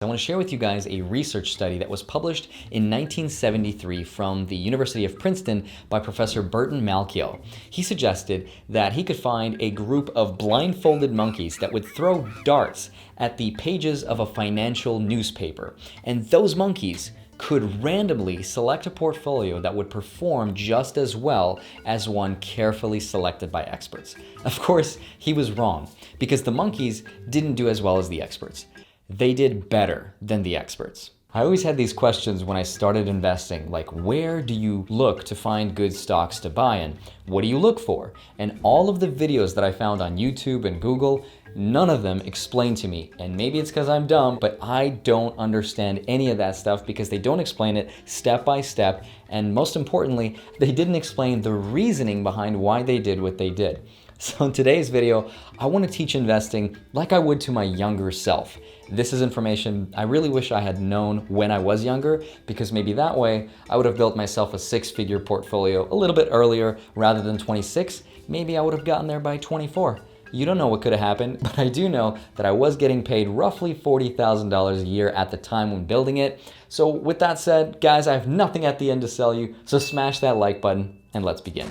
I want to share with you guys a research study that was published in 1973 from the University of Princeton by Professor Burton Malkiel. He suggested that he could find a group of blindfolded monkeys that would throw darts at the pages of a financial newspaper. And those monkeys could randomly select a portfolio that would perform just as well as one carefully selected by experts. Of course, he was wrong, because the monkeys didn't do as well as the experts. They did better than the experts. I always had these questions when I started investing, like where do you look to find good stocks to buy and what do you look for? And all of the videos that I found on YouTube and Google, none of them explained to me. And maybe it's because I'm dumb, but I don't understand any of that stuff because they don't explain it step by step. And most importantly, they didn't explain the reasoning behind why they did what they did. So in today's video, I want to teach investing like I would to my younger self. This is information I really wish I had known when I was younger, because maybe that way I would have built myself a six-figure portfolio a little bit earlier rather than 26. Maybe I would have gotten there by 24. You don't know what could have happened, but I do know that I was getting paid roughly $40,000 a year at the time when building it. So with that said, guys, I have nothing at the end to sell you, so smash that like button and let's begin.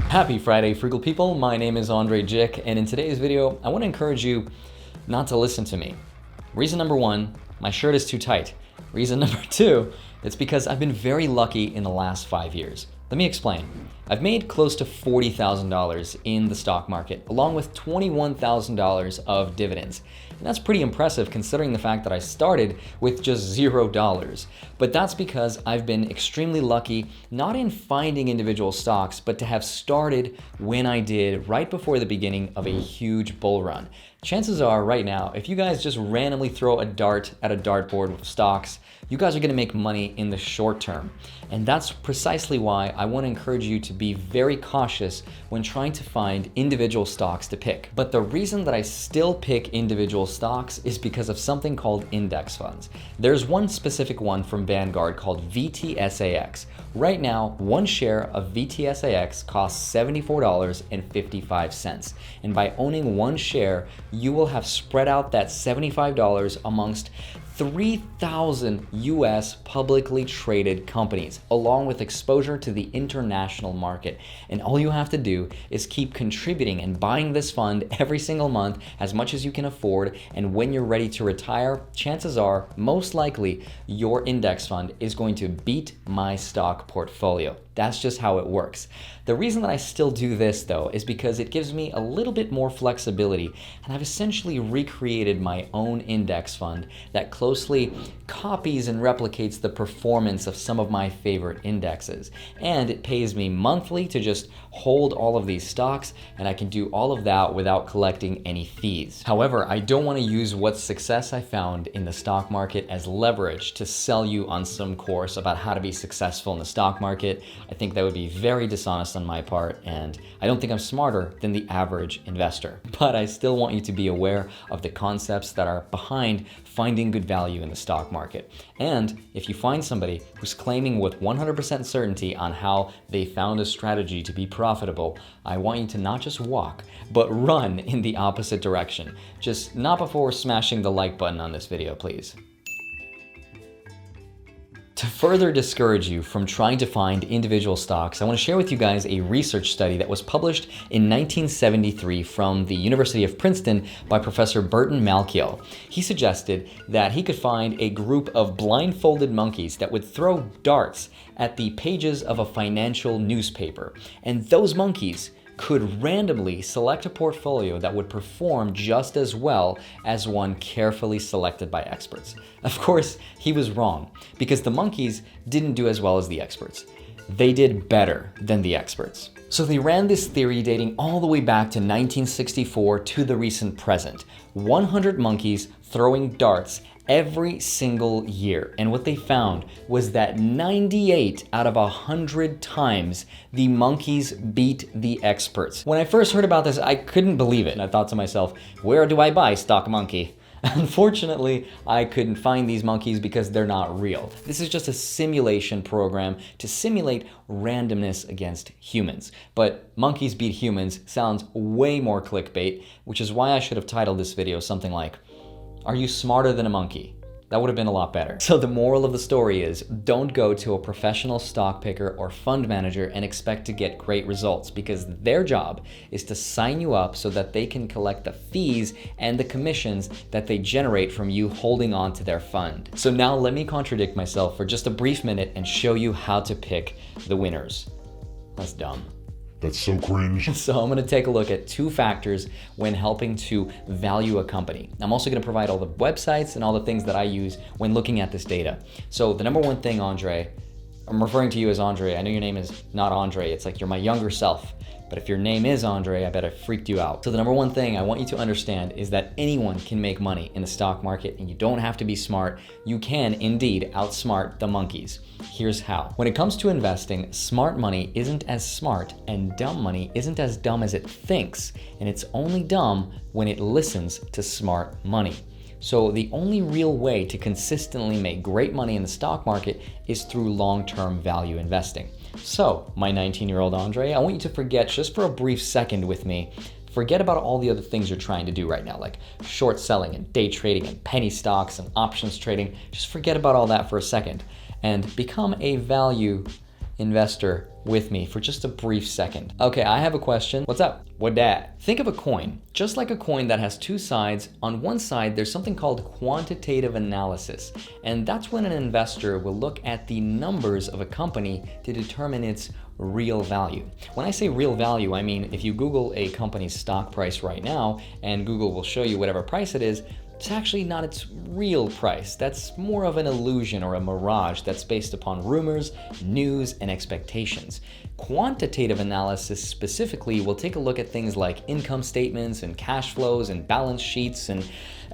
Happy Friday, frugal people. My name is Andrei Jikh, and in today's video, I want to encourage you not to listen to me. Reason number one, my shirt is too tight. Reason number two, it's because I've been very lucky in the last 5 years. Let me explain. I've made close to $40,000 in the stock market, along with $21,000 of dividends. And that's pretty impressive considering the fact that I started with just $0. But that's because I've been extremely lucky, not in finding individual stocks, but to have started when I did right before the beginning of a huge bull run. Chances are right now, if you guys just randomly throw a dart at a dartboard with stocks, you guys are gonna make money in the short term. And that's precisely why I wanna encourage you to be very cautious when trying to find individual stocks to pick. But the reason that I still pick individual stocks is because of something called index funds. There's one specific one from Vanguard called VTSAX. Right now, one share of VTSAX costs $74.55. And by owning one share, you will have spread out that $75 amongst 3,000 US publicly traded companies, along with exposure to the international market. And all you have to do is keep contributing and buying this fund every single month as much as you can afford. And when you're ready to retire, chances are, most likely, your index fund is going to beat my stock portfolio. That's just how it works. The reason that I still do this though is because it gives me a little bit more flexibility, and I've essentially recreated my own index fund that closely copies and replicates the performance of some of my favorite indexes. And it pays me monthly to just hold all of these stocks, and I can do all of that without collecting any fees. However, I don't want to use what success I found in the stock market as leverage to sell you on some course about how to be successful in the stock market. I think that would be very dishonest on my part, and I don't think I'm smarter than the average investor. But I still want you to be aware of the concepts that are behind finding good value in the stock market. And if you find somebody who's claiming with 100% certainty on how they found a strategy to be profitable, I want you to not just walk, but run in the opposite direction. Just not before smashing the like button on this video, please. To further discourage you from trying to find individual stocks, I want to share with you guys a research study that was published in 1973 from the University of Princeton by Professor Burton Malkiel. He suggested that he could find a group of blindfolded monkeys that would throw darts at the pages of a financial newspaper. And those monkeys could randomly select a portfolio that would perform just as well as one carefully selected by experts. Of course, he was wrong, because the monkeys didn't do as well as the experts. They did better than the experts. So they ran this theory dating all the way back to 1964 to the recent present. 100 monkeys throwing darts every single year. And what they found was that 98 out of 100 times, the monkeys beat the experts. When I first heard about this, I couldn't believe it. And I thought to myself, where do I buy stock monkey? Unfortunately, I couldn't find these monkeys because they're not real. This is just a simulation program to simulate randomness against humans. But monkeys beat humans sounds way more clickbait, which is why I should have titled this video something like, "Are you smarter than a monkey?" That would have been a lot better. So the moral of the story is, don't go to a professional stock picker or fund manager and expect to get great results, because their job is to sign you up so that they can collect the fees and the commissions that they generate from you holding on to their fund. So now let me contradict myself for just a brief minute and show you how to pick the winners. That's dumb. That's so cringe. So I'm gonna take a look at 2 factors when helping to value a company. I'm also gonna provide all the websites and all the things that I use when looking at this data. So the number one thing, Andrei, I'm referring to you as Andrei. I know your name is not Andrei. It's like you're my younger self. But if your name is Andrei, I bet I freaked you out. So the number one thing I want you to understand is that anyone can make money in the stock market, and you don't have to be smart. You can indeed outsmart the monkeys. Here's how. When it comes to investing, smart money isn't as smart and dumb money isn't as dumb as it thinks. And it's only dumb when it listens to smart money. So the only real way to consistently make great money in the stock market is through long-term value investing. So, my 19-year-old Andrei, I want you to forget just for a brief second with me, forget about all the other things you're trying to do right now, like short selling and day trading and penny stocks and options trading. Just forget about all that for a second and become a value investor with me for just a brief second. Okay, I have a question. What's up? What dat? Think of a coin, just like a coin that has 2 sides. On one side, there's something called quantitative analysis, and that's when an investor will look at the numbers of a company to determine its real value. When I say real value, I mean if you Google a company's stock price right now, and Google will show you whatever price it is, it's actually not its real price. That's more of an illusion or a mirage that's based upon rumors, news, and expectations. Quantitative analysis specifically will take a look at things like income statements and cash flows and balance sheets and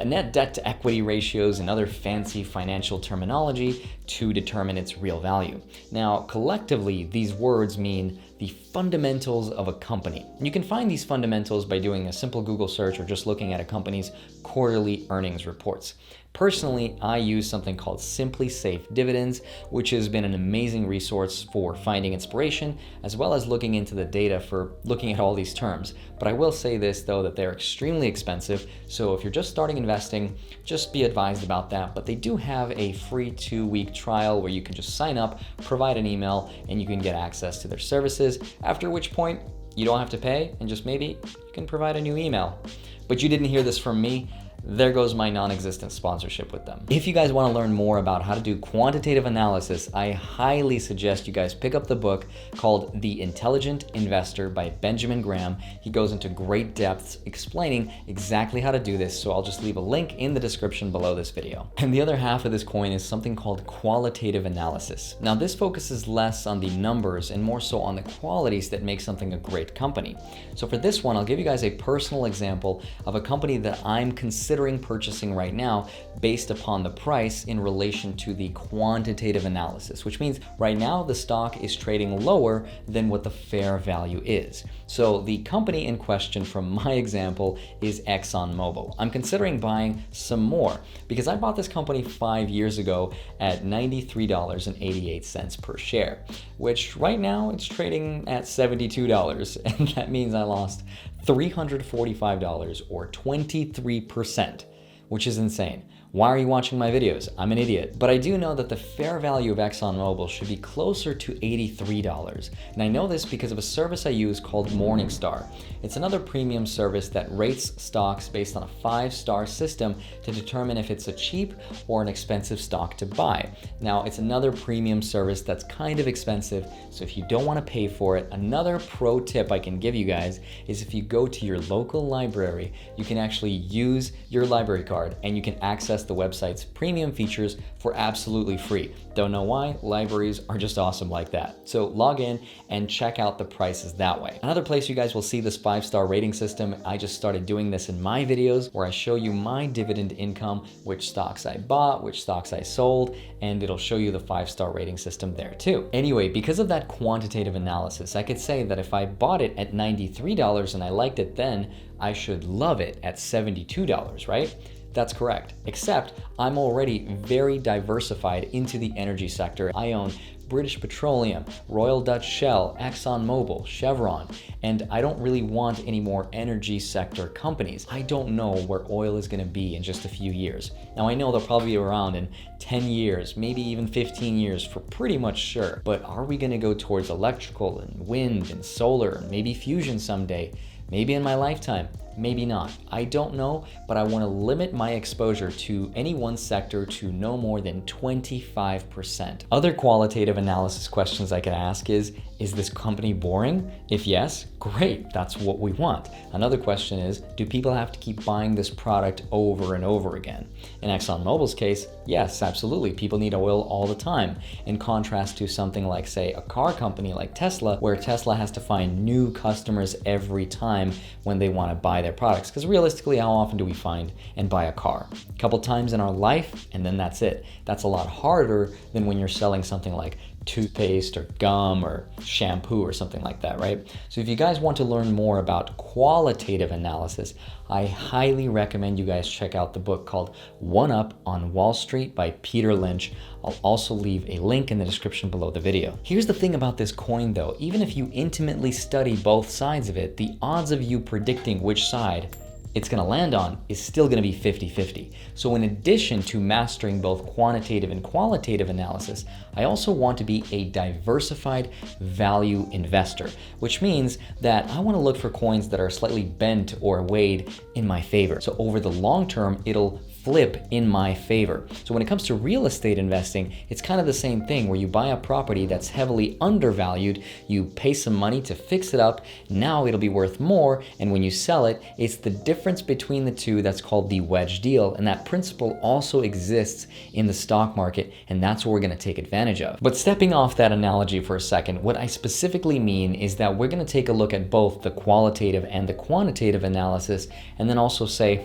net debt to equity ratios and other fancy financial terminology to determine its real value. Now, collectively, these words mean the fundamentals of a company. You can find these fundamentals by doing a simple Google search or just looking at a company's quarterly earnings reports. Personally, I use something called Simply Safe Dividends, which has been an amazing resource for finding inspiration, as well as looking into the data for looking at all these terms. But I will say this though, that they're extremely expensive. So if you're just starting investing, just be advised about that. But they do have a free 2-week trial where you can just sign up, provide an email, and you can get access to their services, after which point you don't have to pay, and just maybe you can provide a new email. But you didn't hear this from me. There goes my non-existent sponsorship with them. If you guys want to learn more about how to do quantitative analysis, I highly suggest you guys pick up the book called The Intelligent Investor by Benjamin Graham. He goes into great depths explaining exactly how to do this, so I'll just leave a link in the description below this video. And the other half of this coin is something called qualitative analysis. Now this focuses less on the numbers and more so on the qualities that make something a great company. So for this one, I'll give you guys a personal example of a company that I'm considering purchasing right now based upon the price in relation to the quantitative analysis, which means right now the stock is trading lower than what the fair value is. So the company in question from my example is ExxonMobil. I'm considering buying some more because I bought this company 5 years ago at $93.88 per share, which right now it's trading at $72, and that means I lost $345 or 23%, which is insane. Why are you watching my videos? I'm an idiot. But I do know that the fair value of ExxonMobil should be closer to $83. And I know this because of a service I use called Morningstar. It's another premium service that rates stocks based on a 5-star system to determine if it's a cheap or an expensive stock to buy. Now, it's another premium service that's kind of expensive, so if you don't want to pay for it, another pro tip I can give you guys is if you go to your local library, you can actually use your library card and you can access the website's premium features for absolutely free. Don't know why, libraries are just awesome like that. So log in and check out the prices that way. Another place you guys will see this 5-star rating system, I just started doing this in my videos where I show you my dividend income, which stocks I bought, which stocks I sold, and it'll show you the 5-star rating system there too. Anyway, because of that quantitative analysis, I could say that if I bought it at $93 and I liked it then, I should love it at $72, right? That's correct, except I'm already very diversified into the energy sector. I own British Petroleum, Royal Dutch Shell, ExxonMobil, Chevron, and I don't really want any more energy sector companies. I don't know where oil is gonna be in just a few years. Now I know they'll probably be around in 10 years, maybe even 15 years for pretty much sure, but are we gonna go towards electrical and wind and solar and maybe fusion someday? Maybe in my lifetime, maybe not. I don't know, but I want to limit my exposure to any one sector to no more than 25%. Other qualitative analysis questions I could ask is this company boring? If yes, great, that's what we want. Another question is, do people have to keep buying this product over and over again? In ExxonMobil's case, yes, absolutely, people need oil all the time. In contrast to something like, say, a car company like Tesla, where Tesla has to find new customers every time when they want to buy their products. Because realistically, how often do we find and buy a car? A couple times in our life, and then that's it. That's a lot harder than when you're selling something like toothpaste or gum or shampoo or something like that, right? So if you guys want to learn more about qualitative analysis, I highly recommend you guys check out the book called One Up on Wall Street by Peter Lynch. I'll also leave a link in the description below the video. Here's the thing about this coin though, even if you intimately study both sides of it, the odds of you predicting which side it's gonna land on is still gonna be 50-50. So in addition to mastering both quantitative and qualitative analysis, I also want to be a diversified value investor, which means that I wanna look for coins that are slightly bent or weighed in my favor. So over the long term, it'll flip in my favor. So when it comes to real estate investing, it's kind of the same thing where you buy a property that's heavily undervalued, you pay some money to fix it up, now it'll be worth more, and when you sell it, it's the difference between the two that's called the wedge deal, and that principle also exists in the stock market, and that's what we're gonna take advantage of. But stepping off that analogy for a second, what I specifically mean is that we're gonna take a look at both the qualitative and the quantitative analysis, and then also say,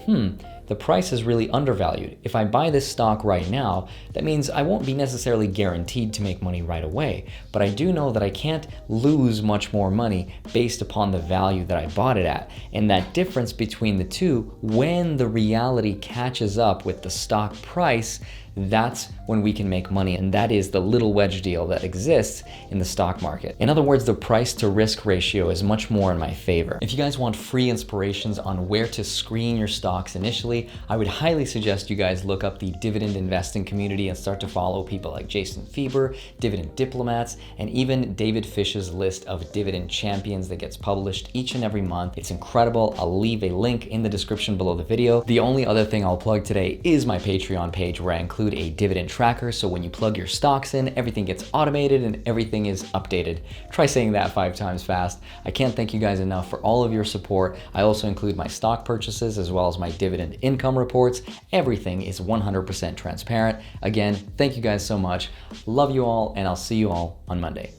the price is really undervalued. If I buy this stock right now, that means I won't be necessarily guaranteed to make money right away, but I do know that I can't lose much more money based upon the value that I bought it at. And that difference between the two, when the reality catches up with the stock price, that's when we can make money, and that is the little wedge deal that exists in the stock market. In other words, the price to risk ratio is much more in my favor. If you guys want free inspirations on where to screen your stocks initially, I would highly suggest you guys look up the dividend investing community and start to follow people like Jason Fieber, Dividend Diplomats, and even David Fish's list of dividend champions that gets published each and every month. It's incredible. I'll leave a link in the description below the video. The only other thing I'll plug today is my Patreon page, where I include a dividend tracker, so when you plug your stocks in, everything gets automated and everything is updated. Try saying that 5 times fast. I can't thank you guys enough for all of your support. I also include my stock purchases as well as my dividend income reports. Everything is 100% transparent. Again, thank you guys so much. Love you all, and I'll see you all on Monday.